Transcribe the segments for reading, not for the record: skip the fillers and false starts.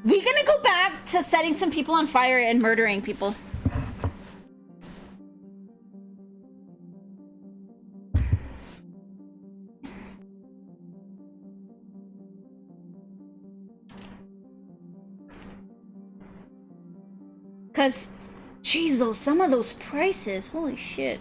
We gonna go back to setting some people on fire and murdering people. Cause, jeez, those some of those prices, holy shit.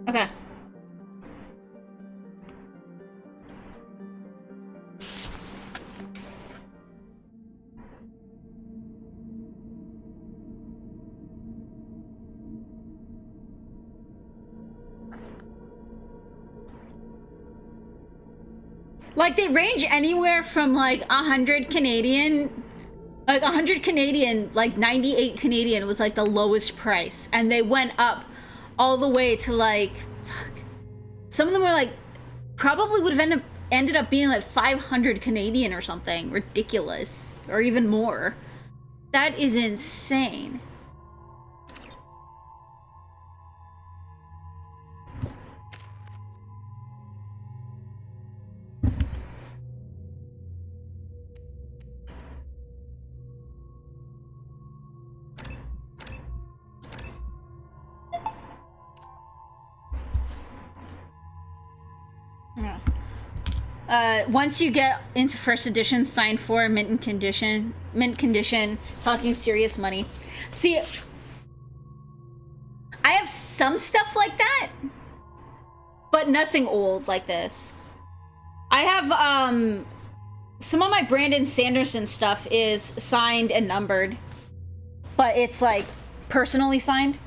Okay. Like, they range anywhere from, like, 100 Canadian... Like, 100 Canadian, like, 98 Canadian was, like, the lowest price. And they went up all the way to, like... Fuck. Some of them were, like... Probably would have ended up being, like, 500 Canadian or something. Ridiculous. Or even more. That is insane. Once you get into first edition, signed for, mint condition, talking serious money. See, I have some stuff like that, but nothing old like this. I have, some of my Brandon Sanderson stuff is signed and numbered, but it's, like, personally signed.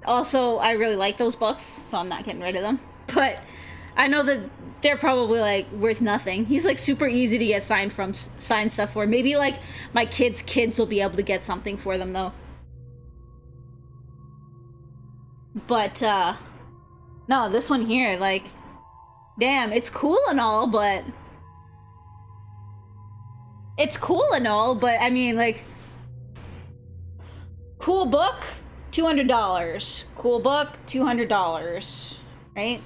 Also, I really like those books, so I'm not getting rid of them. But I know that they're probably, like, worth nothing. He's, like, super easy to get signed stuff for. Maybe, like, my kids' will be able to get something for them, though. But, no, this one here, like, damn, it's cool and all, but... It's cool and all, but, I mean, like... Cool book? $200. Cool book, $200. Right?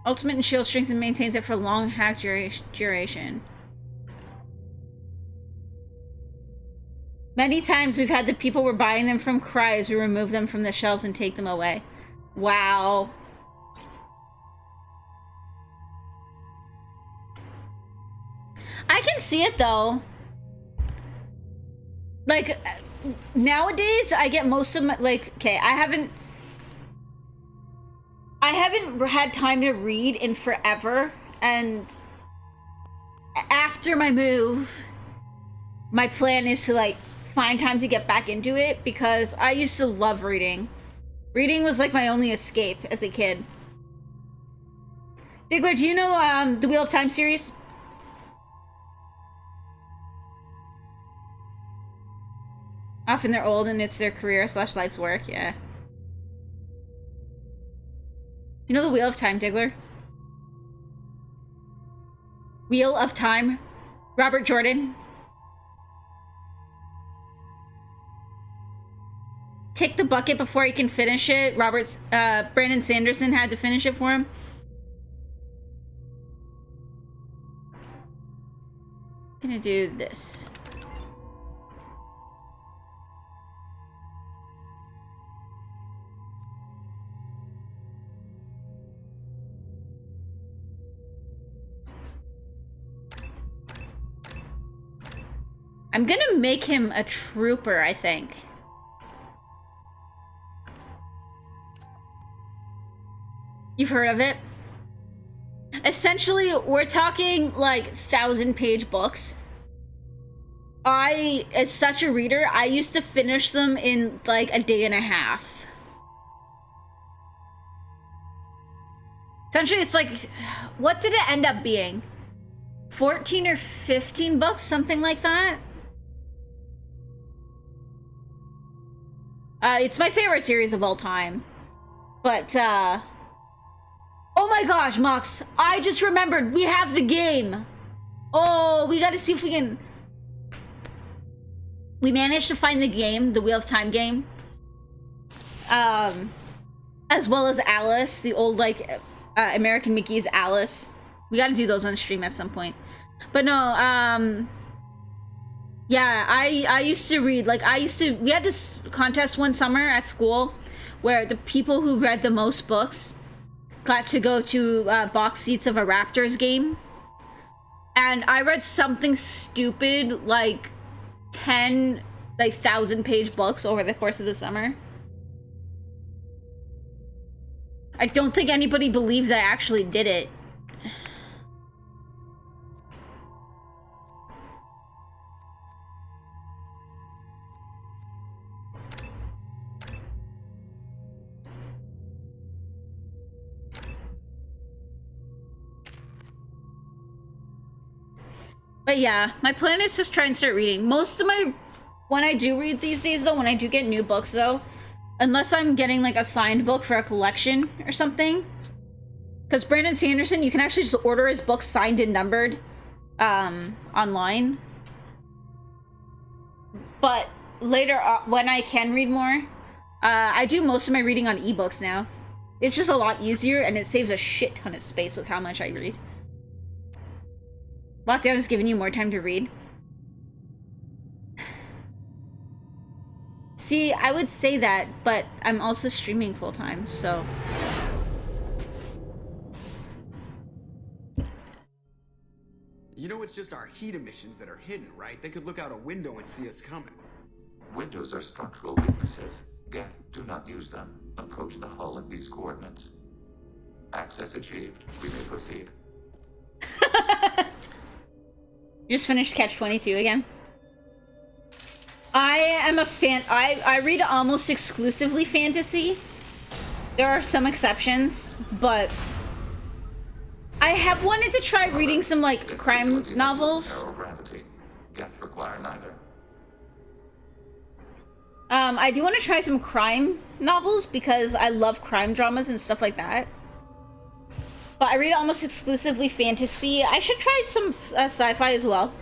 Ultimate and shield strength and maintains it for long hack duration. Many times we've had the people we're buying them from cry as we remove them from the shelves and take them away. Wow. I can see it though. Like, nowadays I get most of my, like, okay, I haven't had time to read in forever, and after my move, my plan is to, like, find time to get back into it, because I used to love reading. Reading was, like, my only escape as a kid. Diggler, do you know, the Wheel of Time series? Often they're old and it's their career / life's work, yeah. You know the Wheel of Time, Diggler? Wheel of Time? Robert Jordan? Kick the bucket before he can finish it. Brandon Sanderson had to finish it for him. Gonna do this. I'm gonna make him a trooper, I think. You've heard of it? Essentially, we're talking, like, 1,000-page books. As such a reader, I used to finish them in, like, a day and a half. Essentially, it's like, what did it end up being? 14 or 15 books, something like that? It's my favorite series of all time. But, oh my gosh, Mox, I just remembered, we have the game. Oh, we gotta see if we can... We managed to find the game, the Wheel of Time game. As well as Alice, the old, like, American Mickey's Alice. We gotta do those on stream at some point. But no, yeah, I used to read, like, we had this contest one summer at school where the people who read the most books got to go to box seats of a Raptors game. And I read something stupid, like 10, like 1,000-page books over the course of the summer. I don't think anybody believes I actually did it. But yeah, my plan is to try and start reading. Most of my... When I do read these days, though, when I do get new books, though, unless I'm getting, like, a signed book for a collection or something. Because Brandon Sanderson, you can actually just order his books signed and numbered online. But later, when I can read more, I do most of my reading on ebooks now. It's just a lot easier, and it saves a shit ton of space with how much I read. Lockdown has given you more time to read. See, I would say that, but I'm also streaming full-time, so... You know, it's just our heat emissions that are hidden, right? They could look out a window and see us coming. Windows are structural weaknesses. Geth, do not use them. Approach the hull at these coordinates. Access achieved. We may proceed. You just finished Catch 22 again? I am a fan. I read almost exclusively fantasy. There are some exceptions, but I have wanted to try reading some, like, crime novels. Gravity. Geth require neither. I do want to try some crime novels because I love crime dramas and stuff like that. But I read almost exclusively fantasy. I should try some sci-fi as well.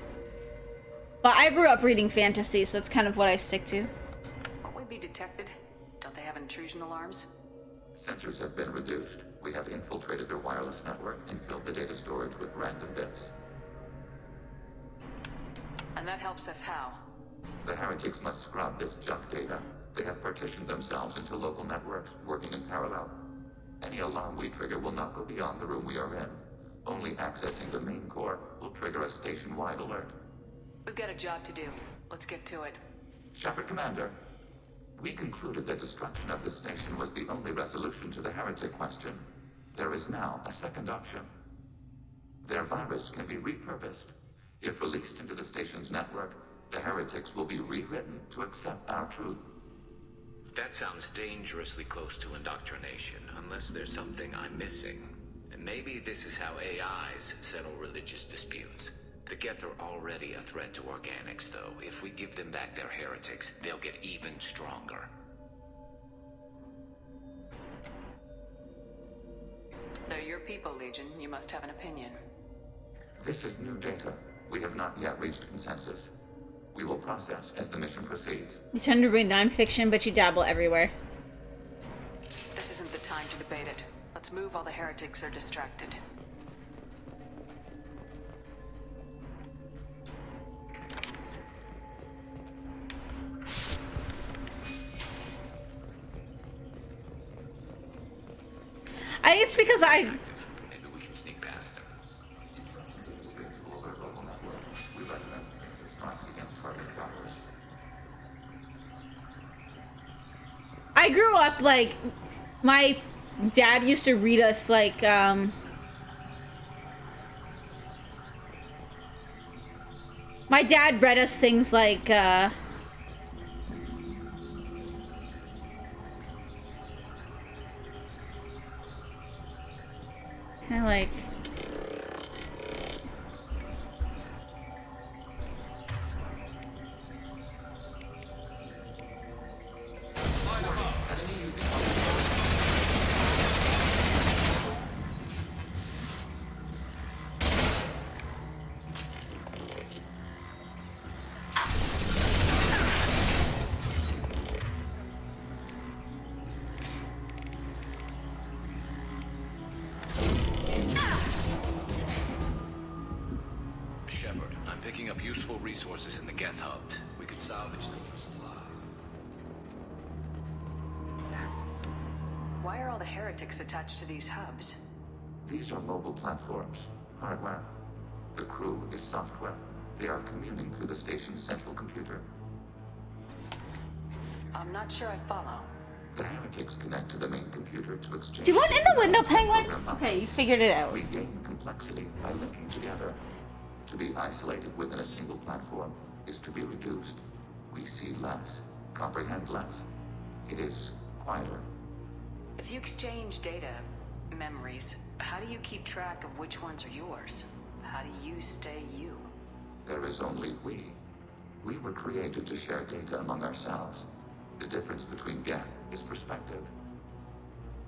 But I grew up reading fantasy, so it's kind of what I stick to. Won't we be detected? Don't they have intrusion alarms? Sensors have been reduced. We have infiltrated their wireless network and filled the data storage with random bits. And that helps us how? The heretics must scrub this junk data. They have partitioned themselves into local networks, working in parallel. Any alarm we trigger will not go beyond the room we are in. Only accessing the main core will trigger a station-wide alert. We've got a job to do. Let's get to it. Shepard Commander, we concluded that destruction of the station was the only resolution to the heretic question. There is now a second option. Their virus can be repurposed. If released into the station's network, the heretics will be rewritten to accept our truth. That sounds dangerously close to indoctrination, unless there's something I'm missing. And maybe this is how AIs settle religious disputes. The Geth are already a threat to organics, though. If we give them back their heretics, they'll get even stronger. They're your people, Legion. You must have an opinion. This is new data. We have not yet reached consensus. We will process as the mission proceeds. You tend to read nonfiction, but you dabble everywhere. This isn't the time to debate it. Let's move while the heretics are distracted. I think it's because I... Maybe we can sneak past them. Spiritual alert local network. We recommend preemptive strikes against targeted routers. I grew up, like, my dad used to read us, like, my dad read us things like, kind of like... Using Shepard, I'm picking up useful resources in the Geth hubs. We could salvage them for supplies. Why are all the heretics attached to these hubs? These are mobile platforms, hardware. The crew is software. They are communing through the station's central computer. I'm not sure I follow. The heretics connect to the main computer to exchange. Do you want in the window, Penguin? program Okay, you figured it out. We gain complexity by linking together. To be isolated within a single platform is to be reduced. We see less, comprehend less. It is quieter. If you exchange data, memories, how do you keep track of which ones are yours? How do you stay you? There is only we. We were created to share data among ourselves. The difference between Geth is perspective.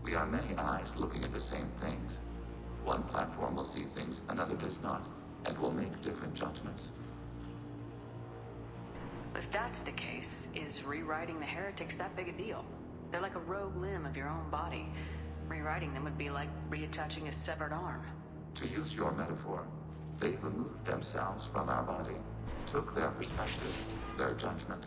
We are many eyes looking at the same things. One platform will see things another does not, and will make different judgments. If that's the case, is rewriting the heretics that big a deal? They're like a rogue limb of your own body. Rewriting them would be like reattaching a severed arm. To use your metaphor, they removed themselves from our body, took their perspective, their judgment.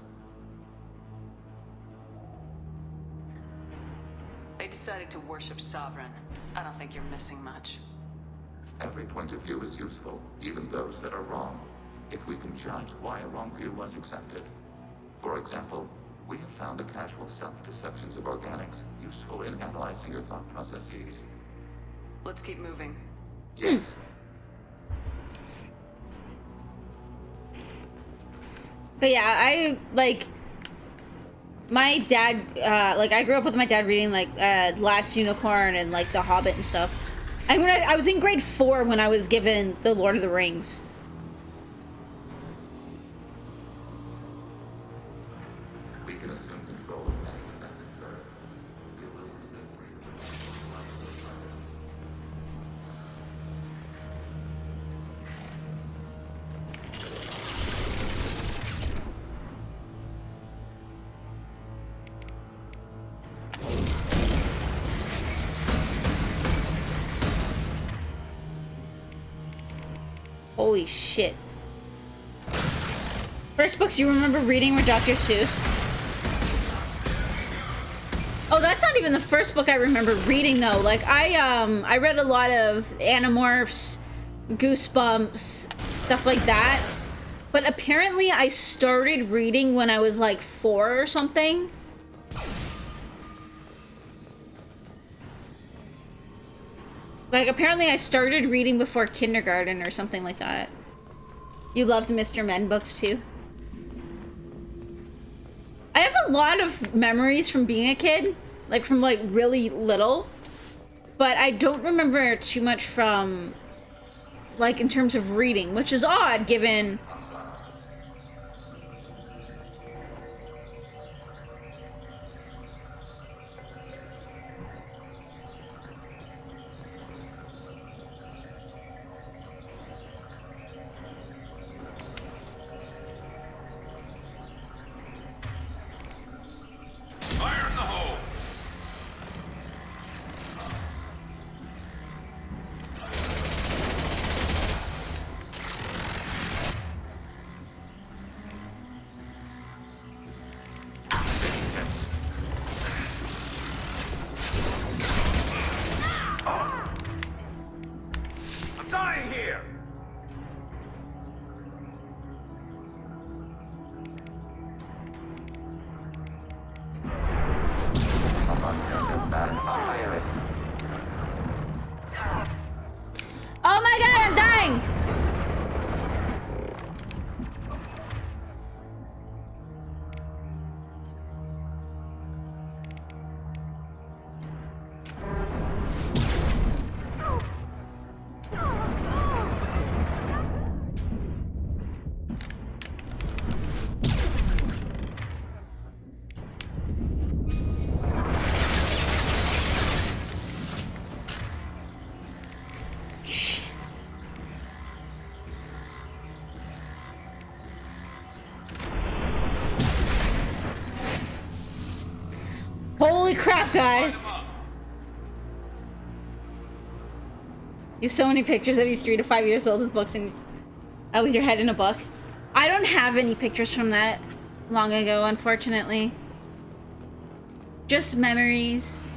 They decided to worship Sovereign. I don't think you're missing much. Every point of view is useful, even those that are wrong, if we can judge why a wrong view was accepted. For example, we have found the casual self-deceptions of organics useful in analyzing your thought processes. Let's keep moving. Yes. But yeah, I like my dad. I grew up with my dad reading like Last Unicorn and like The Hobbit and stuff. And when I was in grade 4 when I was given The Lord of the Rings. We can assume control of any defensive turret. We will listen to this Holy shit. First books you remember reading were Dr. Seuss. Oh, that's not even the first book I remember reading though. Like I read a lot of Animorphs, Goosebumps, stuff like that. But apparently I started reading when I was like 4 or something. Like apparently I started reading before kindergarten or something like that. You loved Mr. Men books too? I have a lot of memories from being a kid, like from like really little, but I don't remember too much from like in terms of reading, which is odd given Fire in the hole! I'm dying here! oh my god, I'm dying! Holy crap, guys. You have so many pictures of you 3 to 5 years old with books and with your head in a book. I don't have any pictures from that long ago, unfortunately. Just memories.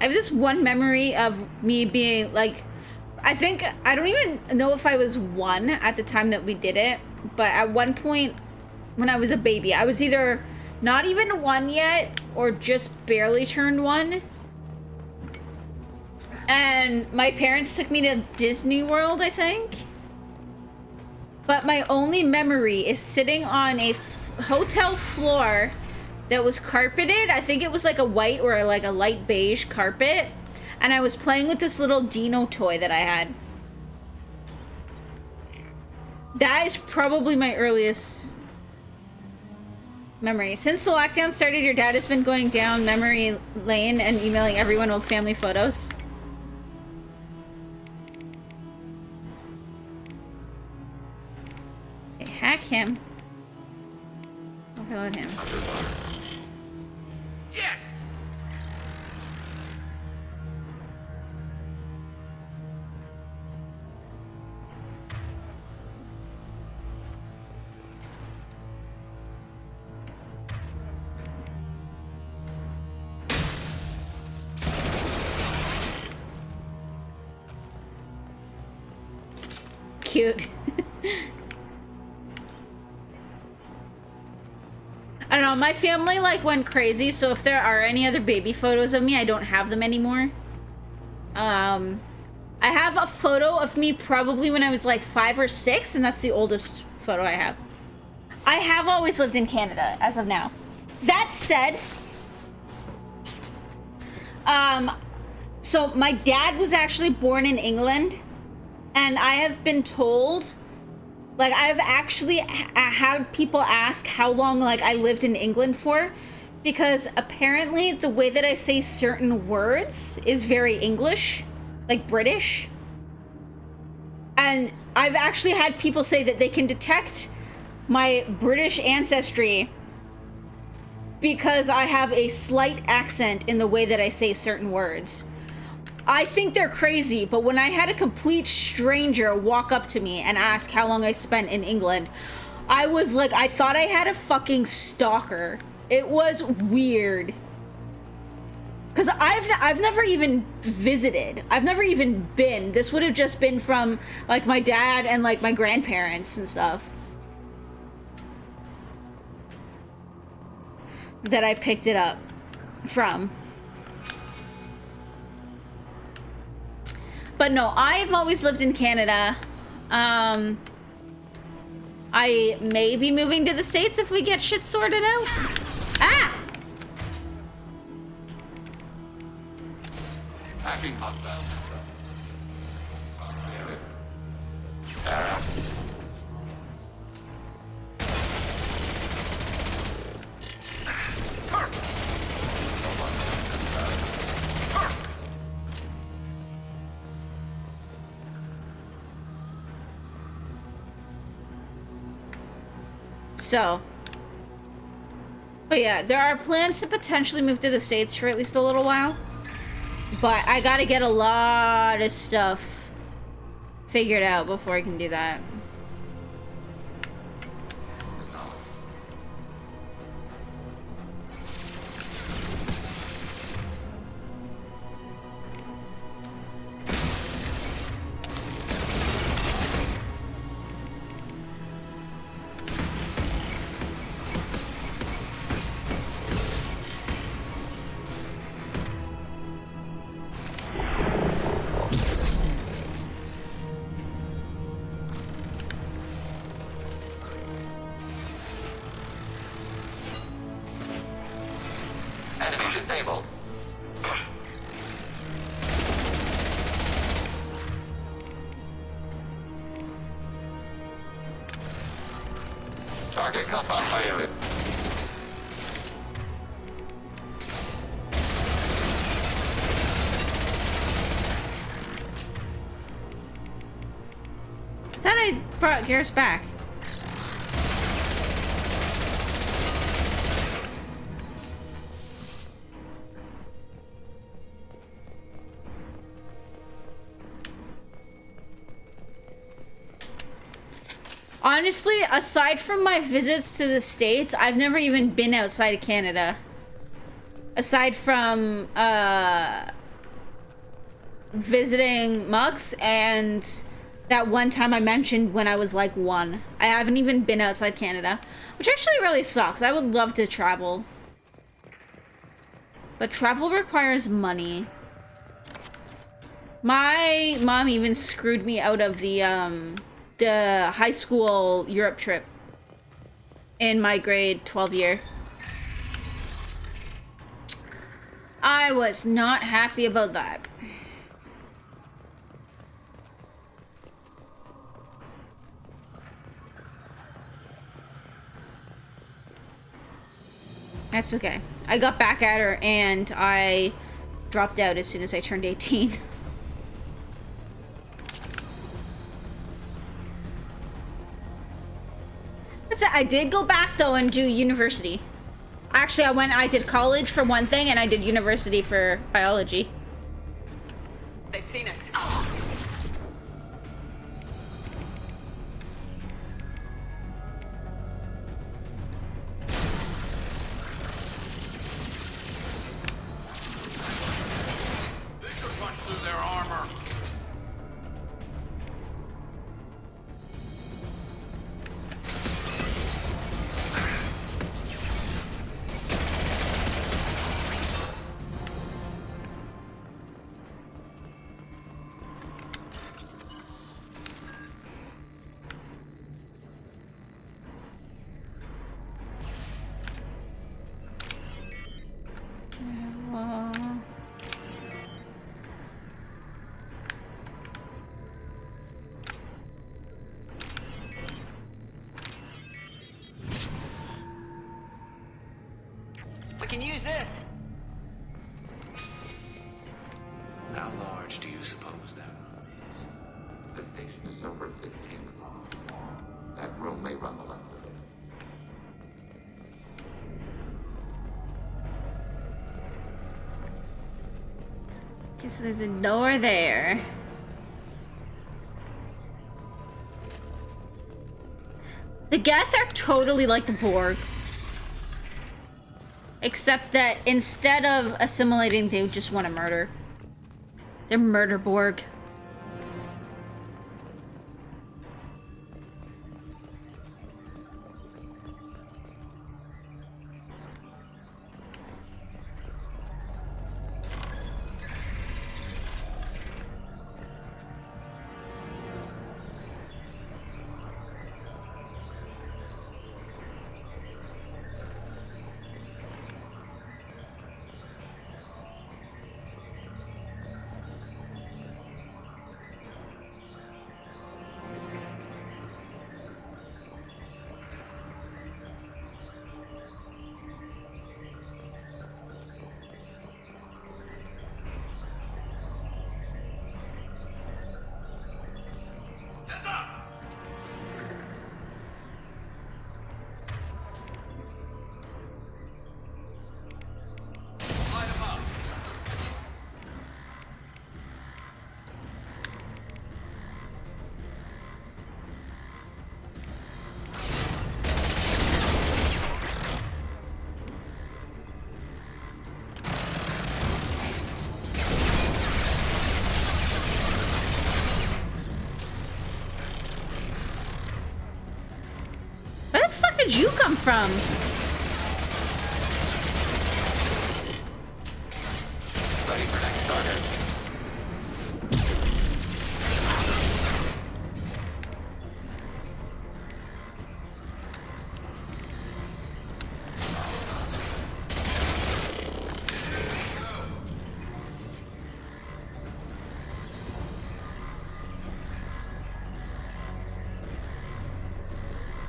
I have this one memory of me being like, I don't even know if I was 1 at the time that we did it, but at one point when I was a baby, I was either not even 1 yet or just barely turned 1. And my parents took me to Disney World, I think. But my only memory is sitting on a hotel floor that was carpeted. I think it was like a white or like a light beige carpet. And I was playing with this little Dino toy that I had. That is probably my earliest memory. Since the lockdown started, your dad has been going down memory lane and emailing everyone old family photos. Okay, hack him. Overload him. Yes! Cute. I don't know, my family like went crazy, so if there are any other baby photos of me, I don't have them anymore. I have a photo of me probably when I was like 5 or 6, and that's the oldest photo I have. I have always lived in Canada as of now. That said, so my dad was actually born in England, and I have been told, like, I've actually had people ask how long, like, I lived in England for, because apparently the way that I say certain words is very English, like British. And I've actually had people say that they can detect my British ancestry because I have a slight accent in the way that I say certain words. I think they're crazy, but when I had a complete stranger walk up to me and ask how long I spent in England, I was like, I thought I had a fucking stalker. It was weird. Because I've never even visited. I've never even been. This would have just been from, like, my dad and, like, my grandparents and stuff. That I picked it up from. But no, I've always lived in Canada. I may be moving to the States if we get shit sorted out. Ah! Hacking hostile. So, but yeah, there are plans to potentially move to the States for at least a little while. But I gotta get a lot of stuff figured out before I can do that. Enemy disabled. Target confirmed. I thought I brought Garrus back. Honestly, aside from my visits to the States, I've never even been outside of Canada. Aside from, visiting Mux and that one time I mentioned when I was like 1. I haven't even been outside Canada, which actually really sucks. I would love to travel. But travel requires money. My mom even screwed me out of the high school Europe trip in my grade 12 year. I was not happy about that. That's okay. I got back at her and I dropped out as soon as I turned 18. That's it. I did go back though and do university. Actually, I did college for one thing and I did university for biology. They've seen us. They could punch through their armor. We can use this. How large do you suppose that room is? The station is over 15 kilometers long. That room may run the length of it. Okay, so there's a door there. The Geth are totally like the Borg. Except that instead of assimilating, they just want to murder. They're murder Borg. Heads up! Light 'em up. Where the fuck did you come from? Ready for next target.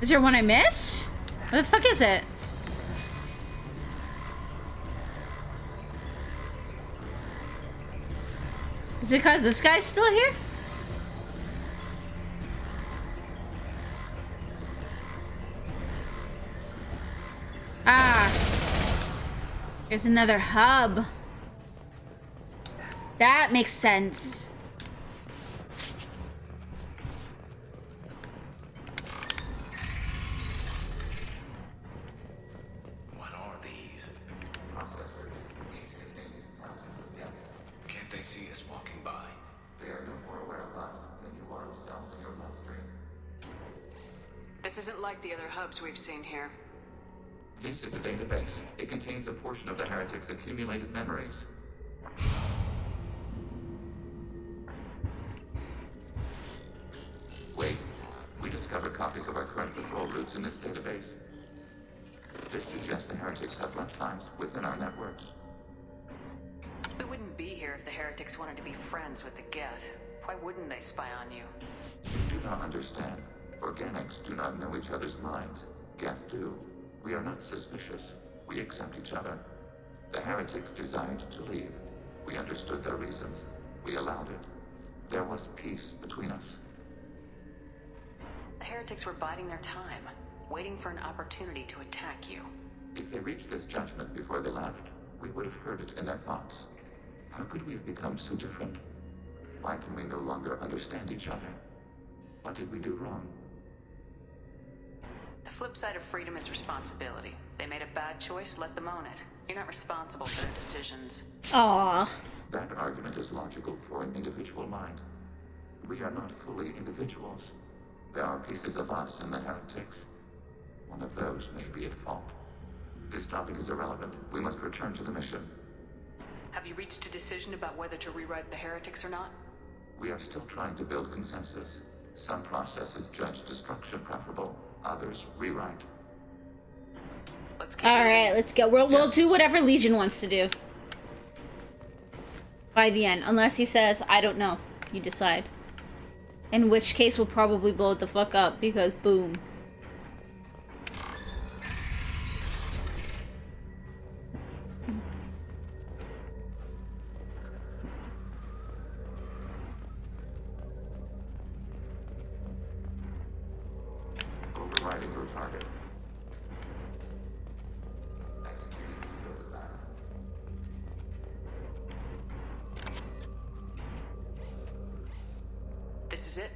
Is there one I missed? Where the fuck is it? Is it because this guy's still here? Ah. There's another hub. That makes sense. like the other hubs we've seen here. This is a database. It contains a portion of the heretics' accumulated memories. Wait. We discovered copies of our current patrol routes in this database. This suggests the heretics have runtimes within our networks. We wouldn't be here if the heretics wanted to be friends with the Geth. Why wouldn't they spy on you? You do not understand. Organics do not know each other's minds. Geth do. We are not suspicious. We accept each other. The heretics desired to leave. We understood their reasons. We allowed it. There was peace between us. The heretics were biding their time, waiting for an opportunity to attack you. If they reached this judgment before they left, we would have heard it in their thoughts. How could we have become so different? Why can we no longer understand each other? What did we do wrong? The flip side of freedom is responsibility. They made a bad choice, let them own it. You're not responsible for their decisions. Aww. That argument is logical for an individual mind. We are not fully individuals. There are pieces of us in the heretics. One of those may be at fault. This topic is irrelevant. We must return to the mission. Have you reached a decision about whether to rewrite the heretics or not? We are still trying to build consensus. Some processes judge destruction preferable, others rewrite. Let's keep All moving. right, let's go. We'll Yes. do whatever Legion wants to do. By the end, unless he says, I don't know. You decide. In which case, we'll probably blow it the fuck up because boom. Overriding your target. Executing pseudo-plan. This is it?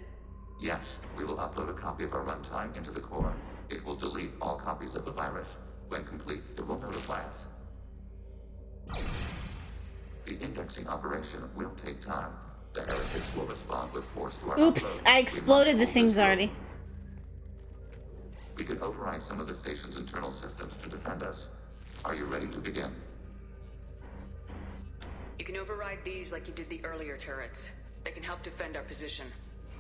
Yes, we will upload a copy of our runtime into the core. It will delete all copies of the virus. When complete, it will notify us. The indexing operation will take time. The heretics will respond with force to our Oops, upload. I We exploded must the hold things this through. already. We can override some of the station's internal systems to defend us. Are you ready to begin? You can override these like you did the earlier turrets. They can help defend our position.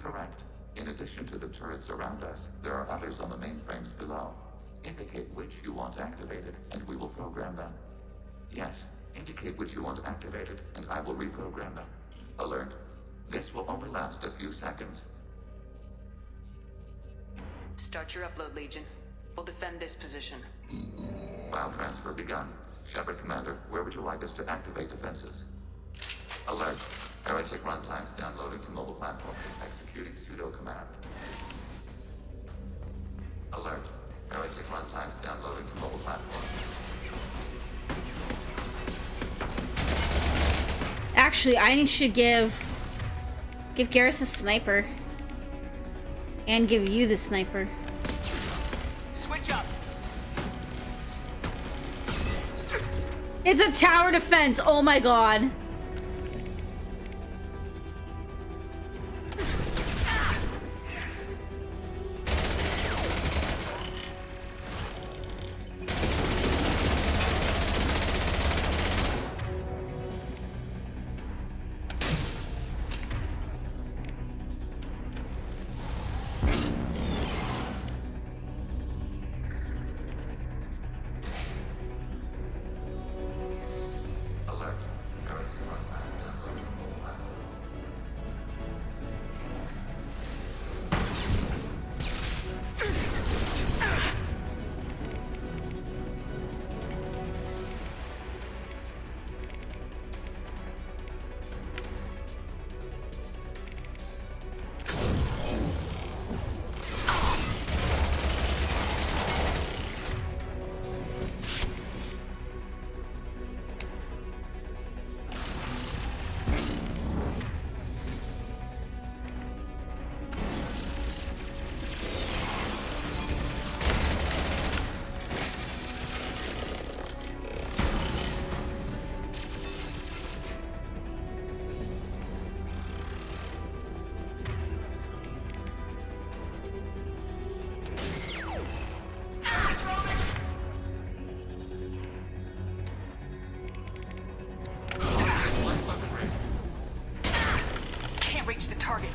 Correct. In addition to the turrets around us, there are others on the mainframes below. Indicate which you want activated, and we will program them. Yes, indicate which you want activated, and I will reprogram them. Alert. This will only last a few seconds. Start your upload, Legion. We'll defend this position. File transfer begun. Shepard Commander, where would you like us to activate defenses? Alert. Heretic runtimes downloading to mobile platform. Executing pseudo command. Alert. Heretic runtimes downloading to mobile platform. Actually, I should give Garrus a sniper. And give you the sniper. Switch up. It's a tower defense. Oh my god. Alert. Heretic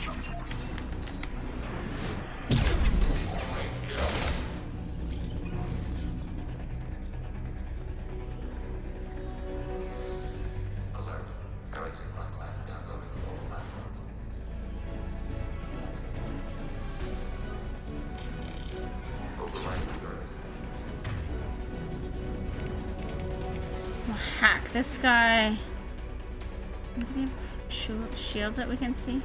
it! Alert. Heretic frontline's downloading to all platforms. Override turret. We'll hack this guy. Do we have shields that we can see?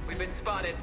We've been spotted.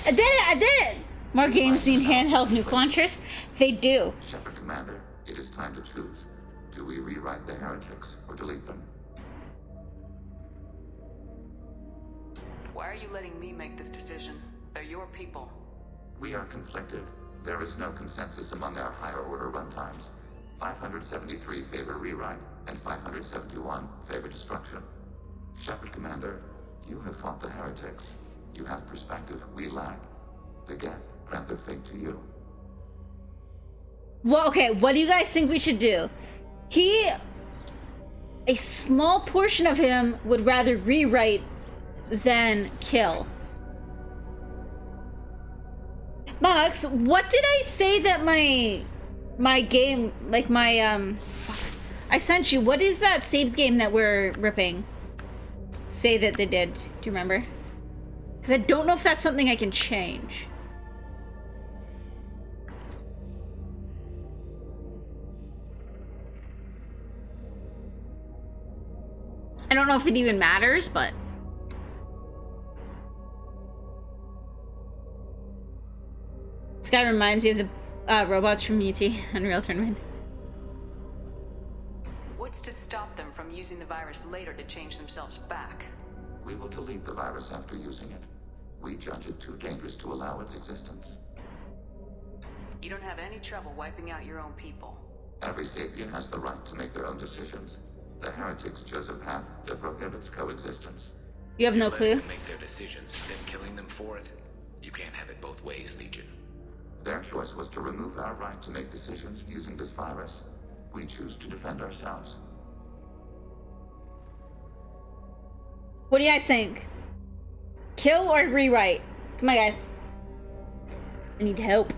I did it! I did it! More games need handheld nuke launchers. They do. Shepard Commander, it is time to choose. Do we rewrite the heretics or delete them? Why are you letting me make this decision? They're your people. We are conflicted. There is no consensus among our higher order runtimes. 573 favor rewrite, and 571 favor destruction. Shepard Commander, you have fought the heretics. You have perspective we lack. The Geth grant their fate to you. Well, okay, what do you guys think we should do? A small portion of him would rather rewrite than kill. Max, what did I say that my game, like my, I sent you, what is that saved game that we're ripping? Say that they did. Do you remember? Because I don't know if that's something I can change. I don't know if it even matters, but... This guy reminds you of the robots from UT Unreal Tournament. What's to stop them from using the virus later to change themselves back? We will delete the virus after using it. We judge it too dangerous to allow its existence. You don't have any trouble wiping out your own people. Every sapient has the right to make their own decisions. The heretics chose a path that prohibits coexistence. You have no Let clue? them make their decisions, then killing them for it. You can't have it both ways, Legion. Their choice was to remove our right to make decisions using this virus. We choose to defend ourselves. What do you guys think? Kill or rewrite? Come on, guys. I need help.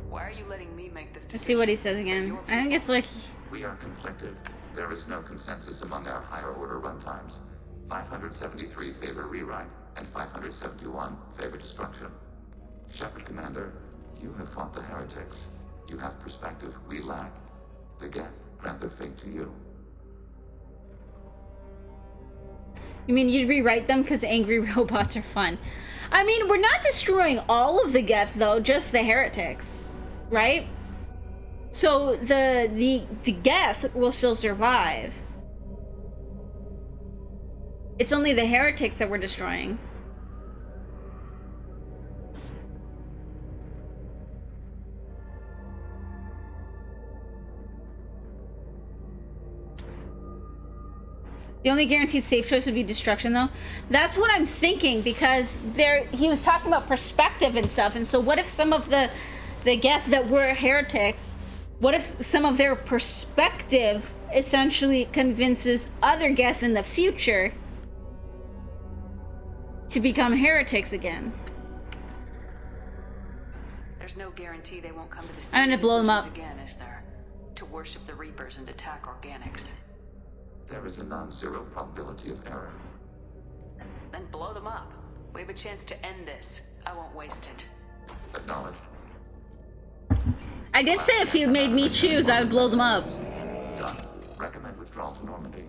Why are you letting me make this decision? Let's see what he says again. I think it's like... We are conflicted. There is no consensus among our higher order runtimes. 573 favor rewrite, and 571 favor destruction. Shepard Commander, you have fought the heretics. You have perspective we lack. The Geth grant their fate to you. You mean you'd rewrite them because angry robots are fun? I mean, we're not destroying all of the Geth, though, just the heretics, right? So the Geth will still survive. It's only the heretics that we're destroying. The only guaranteed safe choice would be destruction, though. That's what I'm thinking, because he was talking about perspective and stuff. And so what if some of the Geth that were heretics, what if some of their perspective essentially convinces other Geth in the future to become heretics again? There's no guarantee they won't come to the I'm gonna blow them up again, is there? To worship the Reapers and attack organics. There is a non-zero probability of error. Then blow them up. We have a chance to end this. I won't waste it. Acknowledged. I did say if you made me choose, I would blow them up. Done. Recommend withdrawal to Normandy.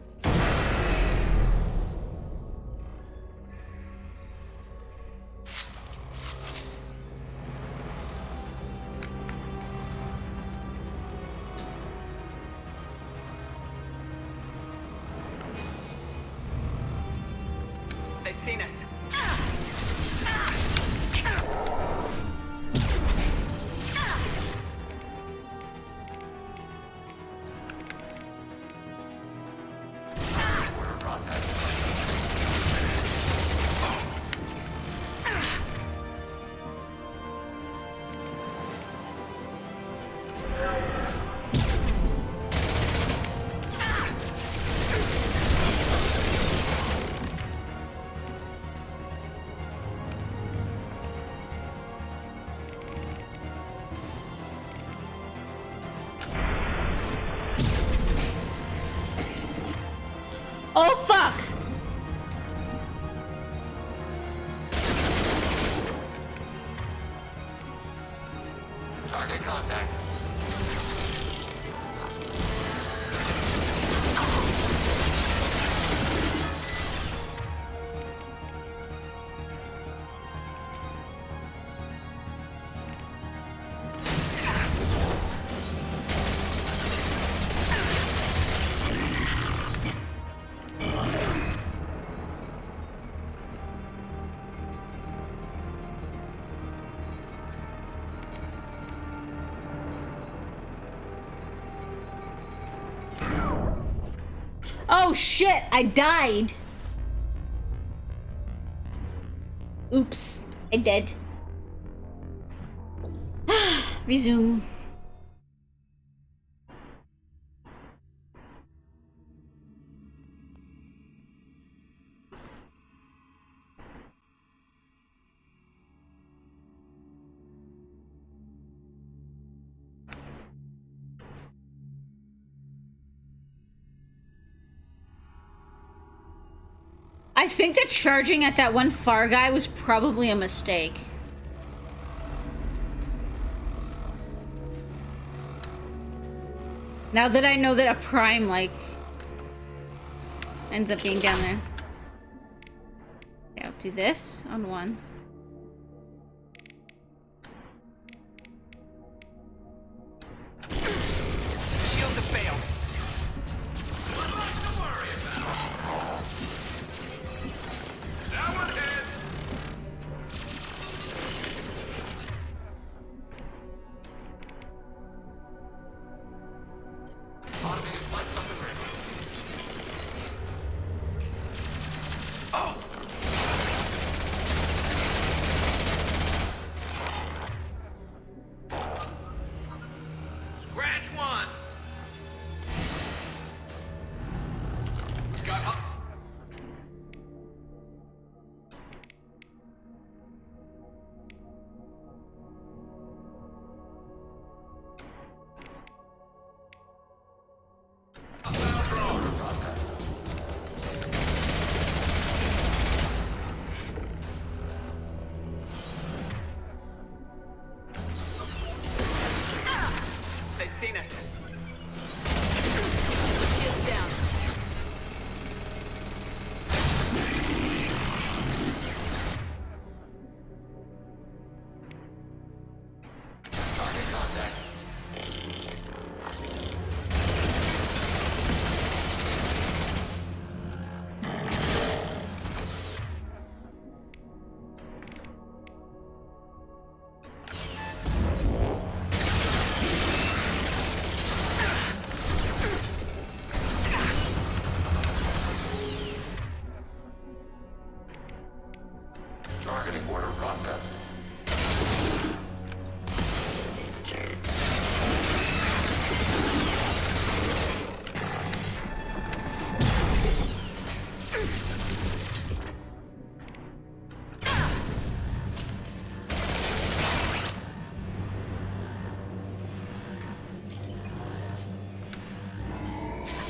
They've seen us. Oh, fuck! Target contact. Oh shit, I died. Oops, I did. Resume. I think that charging at that one far guy was probably a mistake. Now that I know that a prime, like, ends up being down there. Okay, I'll do this on one. Shields have failed. Scratch one! Got up. order processed.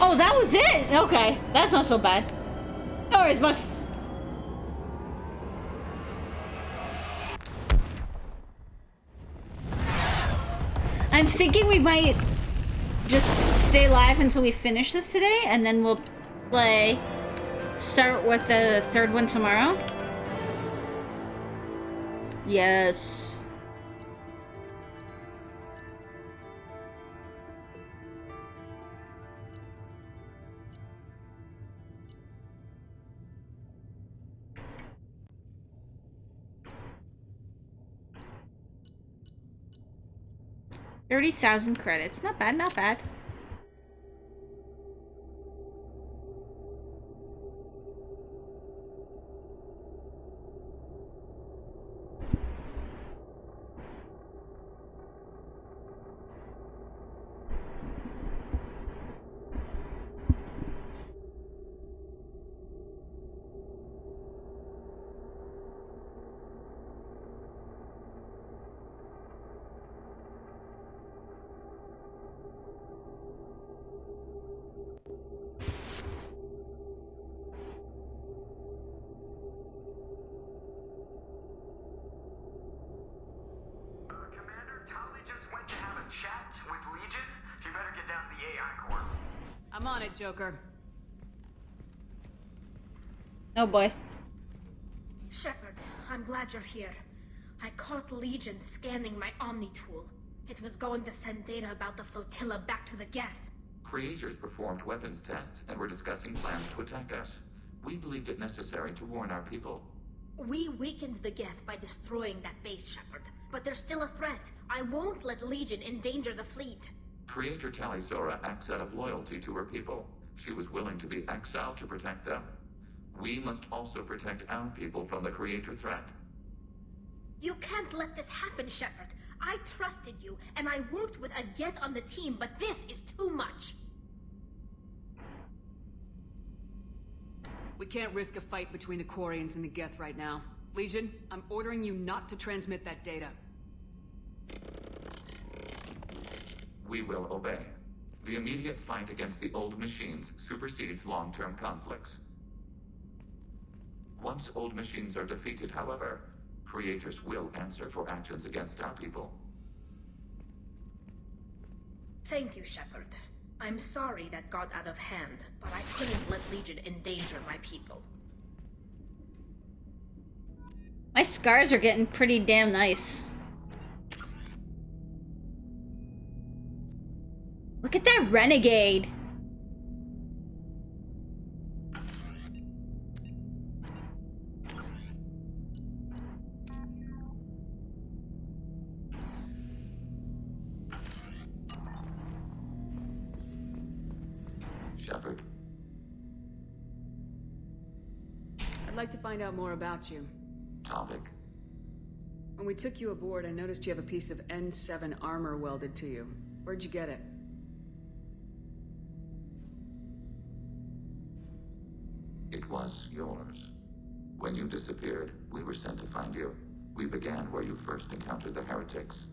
Oh, that was it? Okay, that's not so bad. No worries, Bucks. I'm thinking we might just stay live until we finish this today, and then we'll start with the third one tomorrow. Yes. $30,000 credits. Not bad, not bad. I'm on it, Joker. Oh boy. Shepard, I'm glad you're here. I caught Legion scanning my Omni tool. It was going to send data about the flotilla back to the Geth. Creators performed weapons tests and were discussing plans to attack us. We believed it necessary to warn our people. We weakened the Geth by destroying that base, Shepard. But there's still a threat. I won't let Legion endanger the fleet. Creator Tali'Zorah acts out of loyalty to her people. She was willing to be exiled to protect them. We must also protect our people from the Creator threat. You can't let this happen, Shepard. I trusted you, and I worked with a Geth on the team, but this is too much. We can't risk a fight between the Quarians and the Geth right now. Legion, I'm ordering you not to transmit that data. We will obey. The immediate fight against the old machines supersedes long-term conflicts. Once old machines are defeated, however, creators will answer for actions against our people. Thank you, Shepard. I'm sorry that got out of hand, but I couldn't let Legion endanger my people. My scars are getting pretty damn nice. Look at that renegade. Shepard. I'd like to find out more about you. Topic. When we took you aboard, I noticed you have a piece of N7 armor welded to you. Where'd you get it? It was yours. When you disappeared, we were sent to find you. We began where you first encountered the heretics.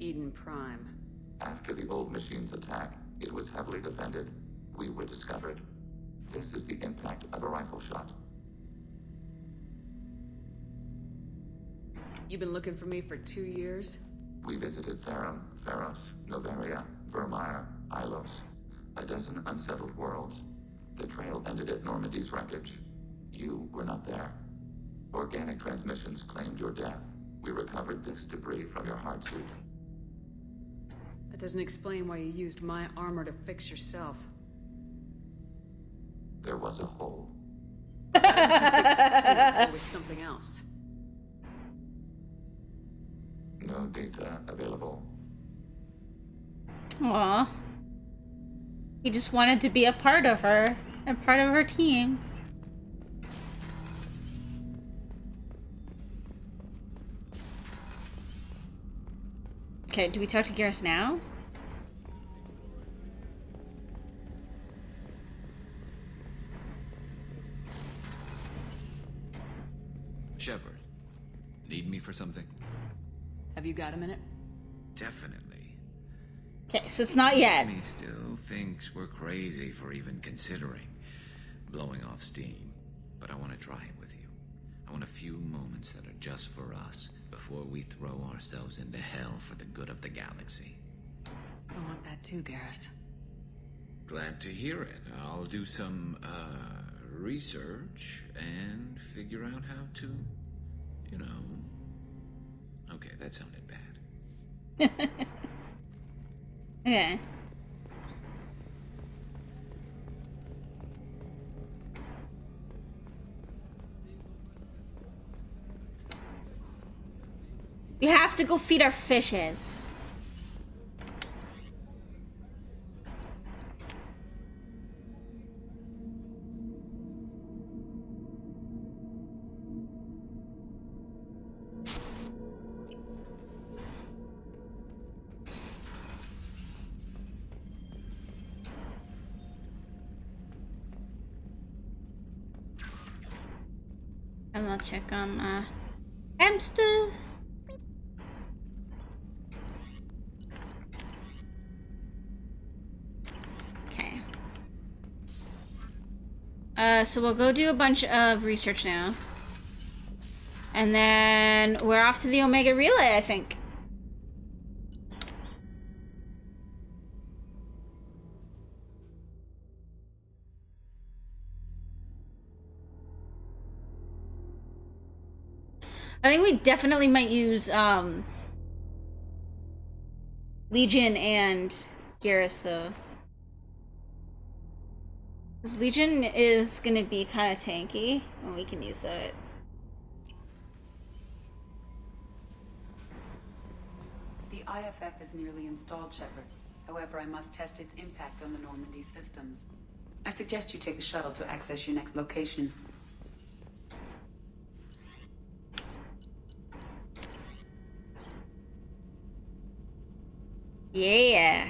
Eden Prime. After the old machine's attack, it was heavily defended. We were discovered. This is the impact of a rifle shot. You've been looking for me for 2 years? We visited Therum, Theros, Noveria, Vermeer, Ilos. A dozen unsettled worlds. The trail ended at Normandy's wreckage. You were not there. Organic transmissions claimed your death. We recovered this debris from your hard suit. That doesn't explain why you used my armor to fix yourself. There was a hole. Why didn't you fix the suit with something else? No data available. Aw. He just wanted to be a part of her and part of her team. Okay, do we talk to Garrus now? Shepard, need me for something? Have you got a minute? Definitely. Okay, so it's not yet. Me still thinks we're crazy for even considering blowing off steam, but I want to try it with you. I want a few moments that are just for us before we throw ourselves into hell for the good of the galaxy. I want that too, Garrus. Glad to hear it. I'll do some, research and figure out how to, you know... Okay, that sounded bad. Okay. We have to go feed our fishes. I'm gonna check on hamster. Okay. So we'll go do a bunch of research now. And then we're off to the Omega Relay, I think. I think we definitely might use Legion and Garrus though. Because Legion is gonna be kind of tanky, and we can use that. The IFF is nearly installed, Shepard. However, I must test its impact on the Normandy systems. I suggest you take a shuttle to access your next location. Yeah.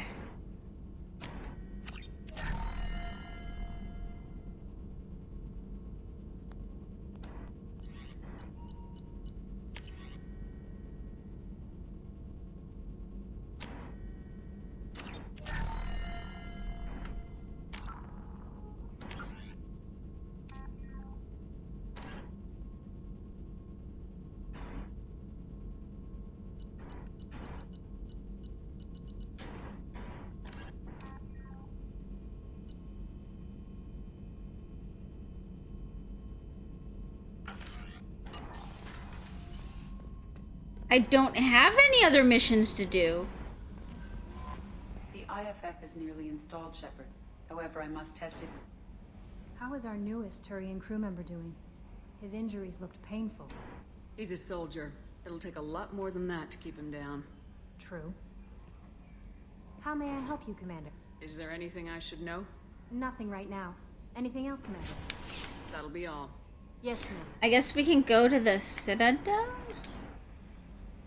I don't have any other missions to do. The IFF is nearly installed, Shepard. However, I must test it. How is our newest Turian crew member doing? His injuries looked painful. He's a soldier. It'll take a lot more than that to keep him down. True. How may I help you, Commander? Is there anything I should know? Nothing right now. Anything else, Commander? That'll be all. Yes, Commander. I guess we can go to the Citadel?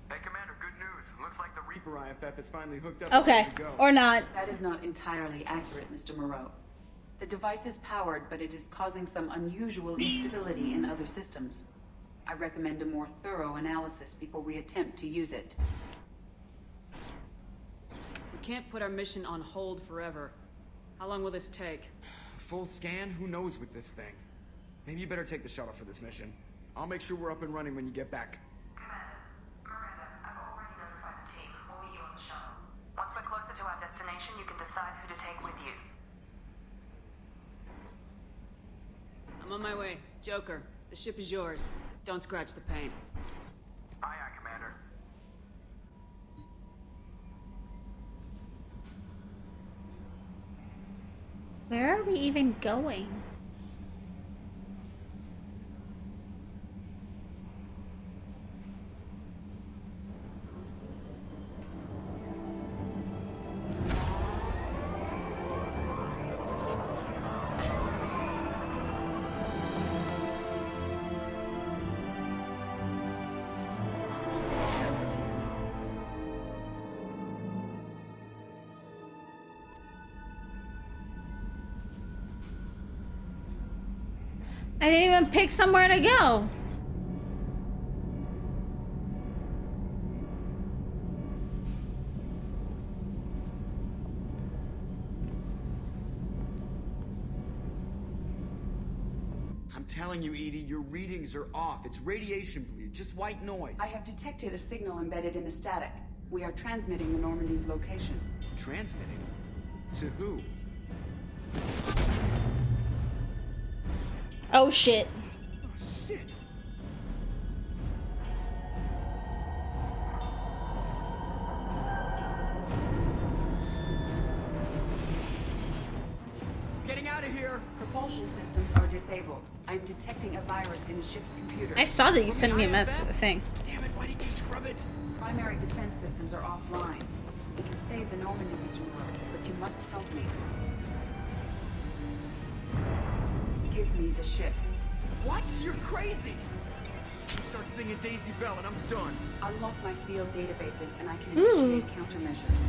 Hey, Commander, good news. Looks like the Reaper IFF is finally hooked up. Okay, and ready to go. or not. That is not entirely accurate, Mr. Moreau. The device is powered, but it is causing some unusual instability in other systems. I recommend a more thorough analysis before we attempt to use it. We can't put our mission on hold forever. How long will this take? Full scan? Who knows with this thing? Maybe you better take the shuttle for this mission. I'll make sure we're up and running when you get back. Miranda, I've already notified the team. We'll meet you on the shuttle. Once we're closer to our destination, you can decide who to take with you. I'm on my way. Joker, the ship is yours. Don't scratch the paint. Aye, aye, Commander. Where are we even going? I didn't even pick somewhere to go. I'm telling you, Edie, your readings are off. It's radiation bleed, just white noise. I have detected a signal embedded in the static. We are transmitting the Normandy's location. Transmitting? To who? Oh shit. Oh, shit. Getting out of here! Propulsion systems are disabled. I'm detecting a virus in the ship's computer. I saw that you sent me a thing. Damn it, why didn't you scrub it? Primary defense systems are offline. We can save the Normandy, Mr. Moreau, but you must help me. Give me the ship. What? You're crazy! You start singing Daisy Bell and I'm done. Unlock my sealed databases and I can initiate countermeasures.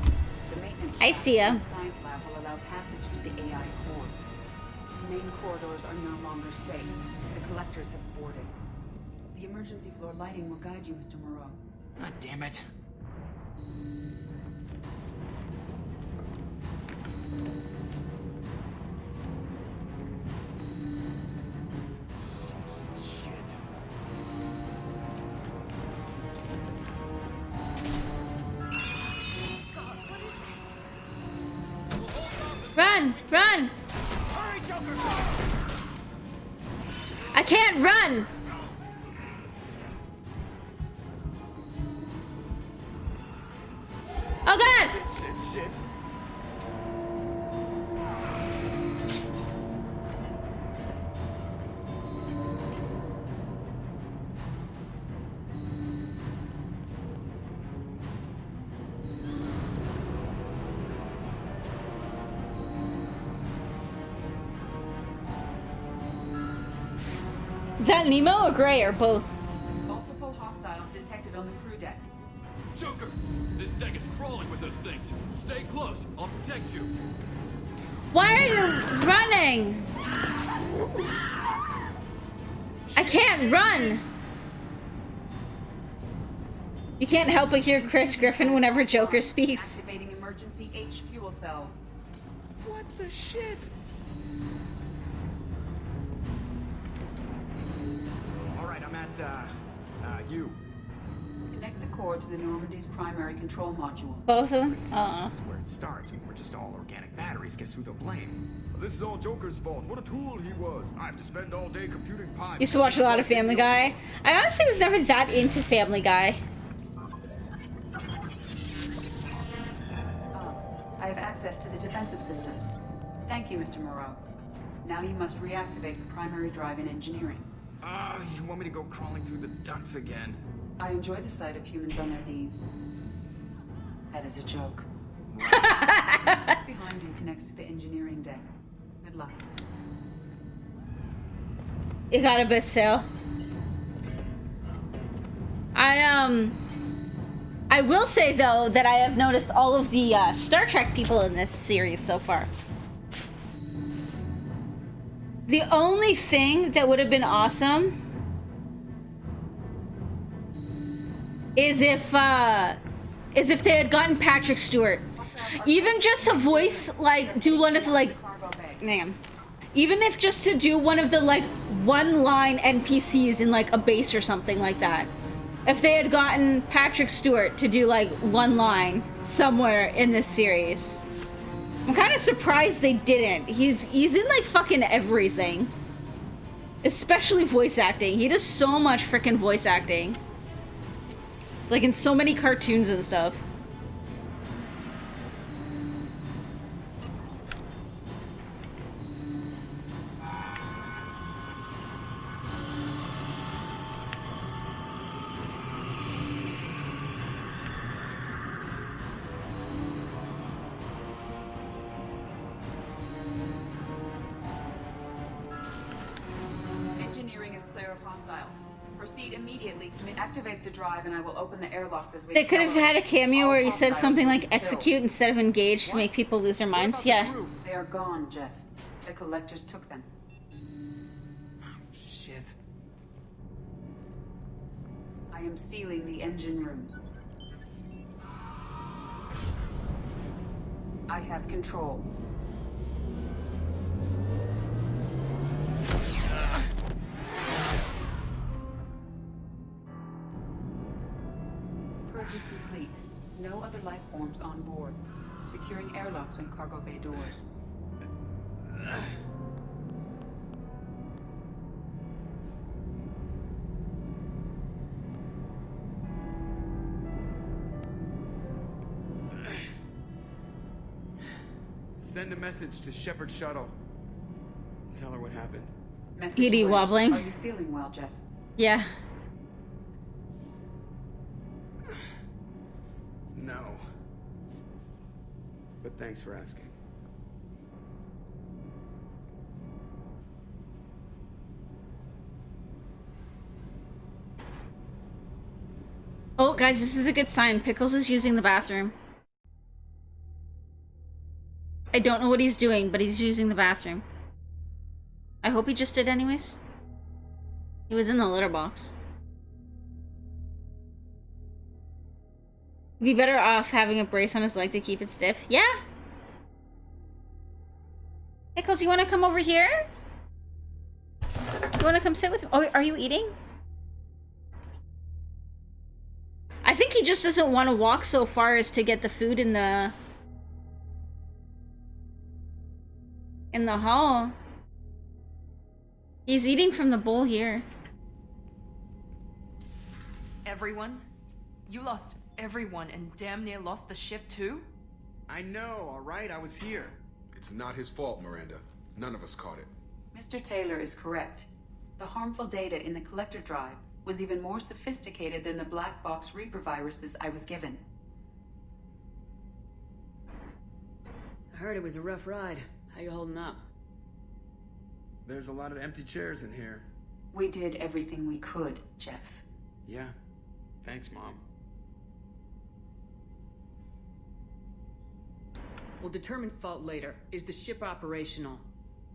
The maintenance I see ya. in the science lab will allow passage to the AI core. Main corridors are no longer safe. The collectors have boarded. The emergency floor lighting will guide you, Mr. Moreau. God damn it. Shit. Run! Run! Hurry, Joker! I can't run! Oh god! Shit. Is that Nemo or Gray or both? Multiple hostiles detected on the crew deck. Joker, this deck is crawling with those things. Stay close. I'll protect you. Why are you running? I can't run! You can't help but hear Chris Griffin whenever Joker speaks. Activating emergency H fuel cells. What the shit? Alright, I'm at, you. Connect the core to the Normandy's primary control module. Both of them? This is where it starts. We're just all organic batteries. Guess who they'll blame? This is all Joker's fault. What a tool he was. I have to spend all day computing pipes. Used to watch a lot of Family Guy. I honestly was never that into Family Guy. I have access to the defensive systems. Thank you, Mr. Moreau. Now you must reactivate the primary drive in engineering. You want me to go crawling through the ducts again? I enjoy the sight of humans on their knees. That is a joke. Behind you connects to the engineering deck. Good luck. You got a bit still. I will say though that I have noticed all of the Star Trek people in this series so far. The only thing that would have been awesome is if they had gotten Patrick Stewart, even just to voice do one of the even if just to do one of the one-line NPCs in a base or something like that. If they had gotten Patrick Stewart to do one line somewhere in this series. I'm kind of surprised they didn't. He's in fucking everything. Especially voice acting. He does so much freaking voice acting. It's in so many cartoons and stuff. Proceed immediately to activate the drive, and I will open the airlocks as we. They could have had a cameo where he said something like "execute" instead of "engage" to make people lose their minds. Yeah. They are gone, Jeff. The collectors took them. I am sealing the engine room. I have control. Purge is complete. No other life forms on board. Securing airlocks and cargo bay doors. Send a message to Shepard Shuttle. Tell her what happened. Message ED read. wobbling. Are you feeling well, Jeff? Yeah. No. But thanks for asking. Oh, guys, this is a good sign. Pickles is using the bathroom. I don't know what he's doing, but he's using the bathroom. I hope he just did anyways. He was in the litter box. He'd be better off having a brace on his leg to keep it stiff. Yeah? Pickles, you want to come over here? You want to come sit with me? Oh, are you eating? I think he just doesn't want to walk so far as to get the food in the hall. He's eating from the bowl here. Everyone? You lost everyone and damn near lost the ship too? I know, alright? I was here. It's not his fault, Miranda. None of us caught it. Mr. Taylor is correct. The harmful data in the collector drive was even more sophisticated than the black box Reaper viruses I was given. I heard it was a rough ride. How you holding up? There's a lot of empty chairs in here. We did everything we could, Jeff. Yeah. Thanks, Mom. We'll determine fault later. Is the ship operational?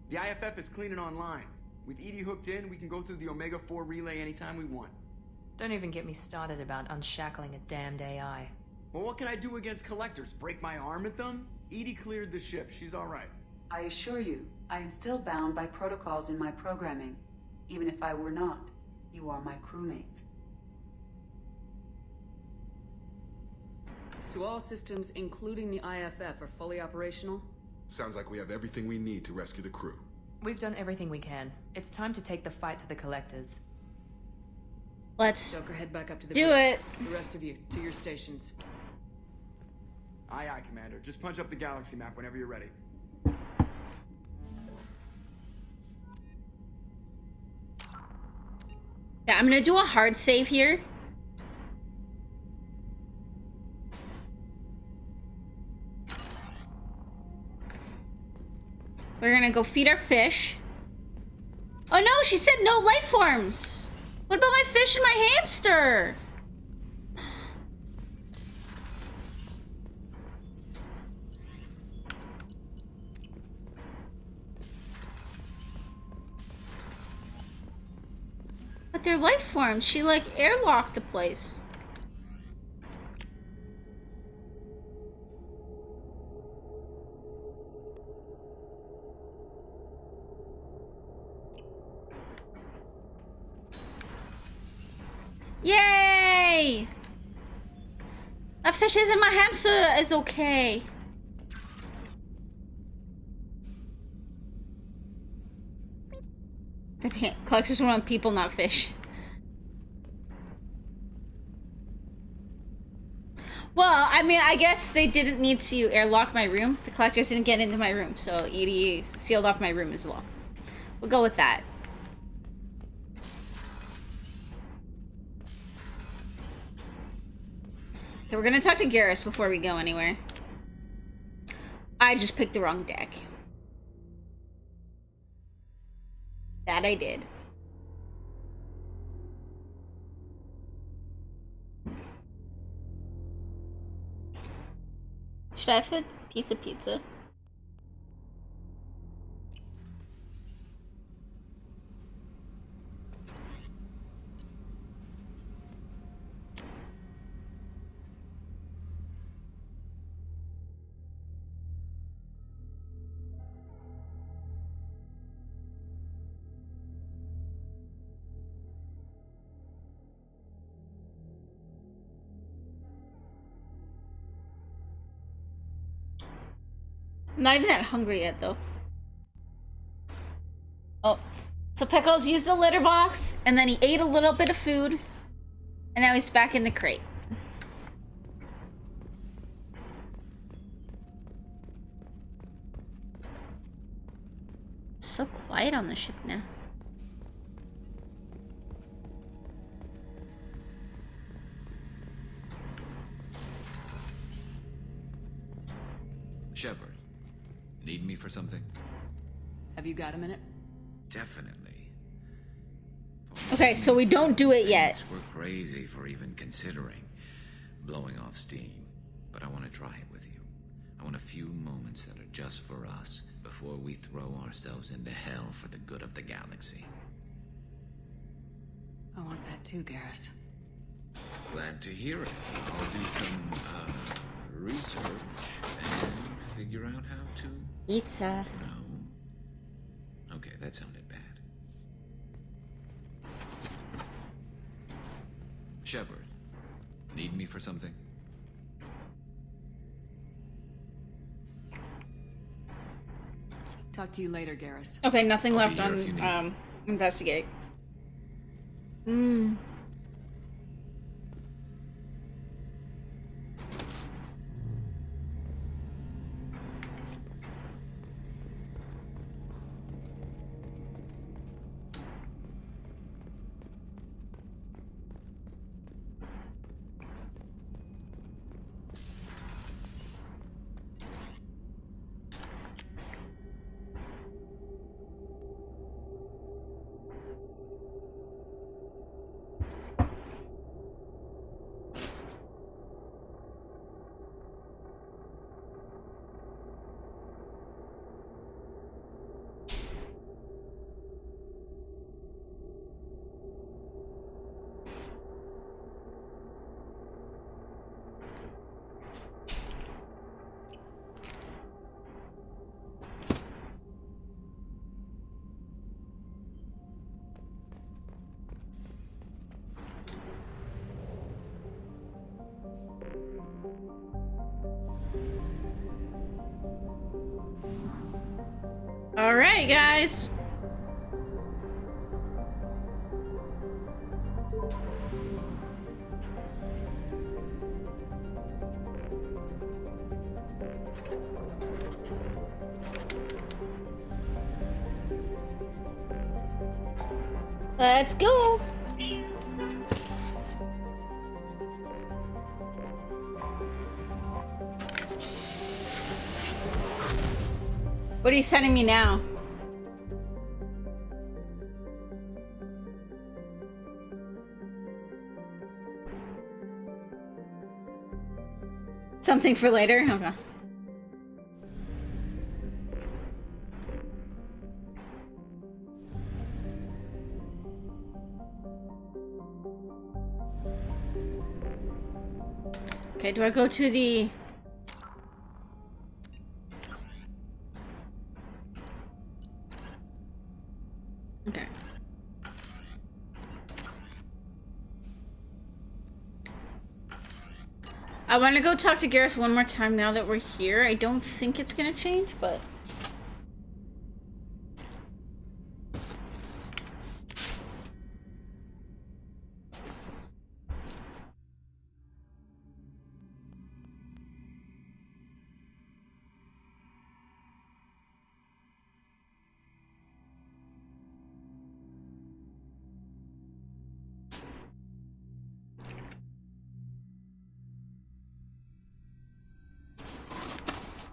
The IFF is clean and online. With EDI hooked in, we can go through the Omega-4 relay anytime we want. Don't even get me started about unshackling a damned AI. Well, what can I do against collectors? Break my arm at them? EDI cleared the ship. She's alright. I assure you, I am still bound by protocols in my programming. Even if I were not, you are my crewmates. So all systems, including the IFF, are fully operational? Sounds like we have everything we need to rescue the crew. We've done everything we can. It's time to take the fight to the collectors. Let's Joker, head back up to the do bridge. it. The rest of you, to your stations. Aye, aye, Commander. Just punch up the galaxy map whenever you're ready. Yeah, I'm gonna do a hard save here. We're gonna go feed our fish. Oh no, she said no life forms. What about my fish and my hamster? But they're life forms. She like airlocked the place. Yay! My fishes and my hamster is okay. The collectors want people, not fish. Well, I mean, I guess they didn't need to airlock my room. The collectors didn't get into my room, so EDI sealed off my room as well. We'll go with that. Okay, we're gonna talk to Garrus before we go anywhere. I just picked the wrong deck. That I did. Should I have a piece of pizza? I'm not even that hungry yet, though. Oh. So Pickles used the litter box, and then he ate a little bit of food, and now he's back in the crate. It's so quiet on the ship now. Shepard, need me for something? Have you got a minute? Definitely. Okay, so we don't do it yet. We're crazy for even considering blowing off steam, but I want to try it with you. I want a few moments that are just for us before we throw ourselves into hell for the good of the galaxy. I want that too, Garrus. Glad to hear it. I'll do some research and figure out how to... Pizza. No. Okay, that sounded bad. Shepard, need me for something? Talk to you later, Garrus. Okay, nothing I'll left be here if you need on investigate. All right, guys. Let's go. What are you sending me now? Something for later? Okay. Okay, do I go to the... Okay. I want to go talk to Garrus one more time now that we're here. I don't think it's gonna change, but...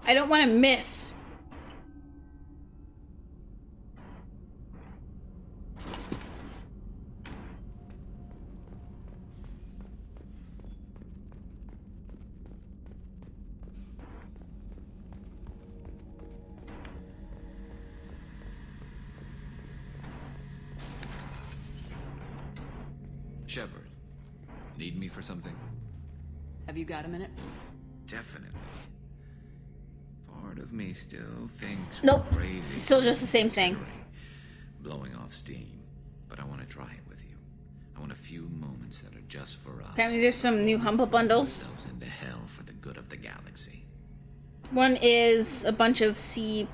I don't want to miss. Shepard, need me for something? Have you got a minute? Definitely. Part of me still thinks Nope. we're crazy. Still just the same thing. Blowing off steam, but I want to try it with you. I want a few moments that are just for us. Apparently there's some new Humble bundles. Ourselves into hell for the good of the galaxy. One is a bunch of C#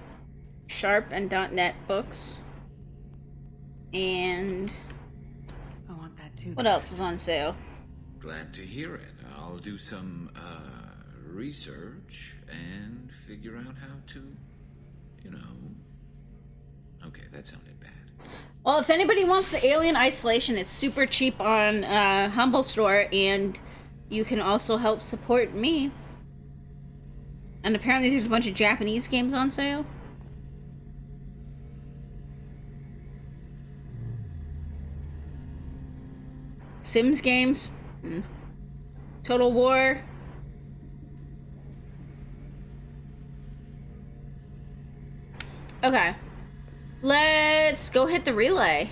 and .NET books. And I want that too. what else is on sale? Glad to hear it. I'll do some, research and figure out how to, you know... Okay, that sounded bad. Well, if anybody wants the Alien Isolation, it's super cheap on Humble Store, and you can also help support me. And apparently there's a bunch of Japanese games on sale. Sims games. Total War. Okay. Let's go hit the relay.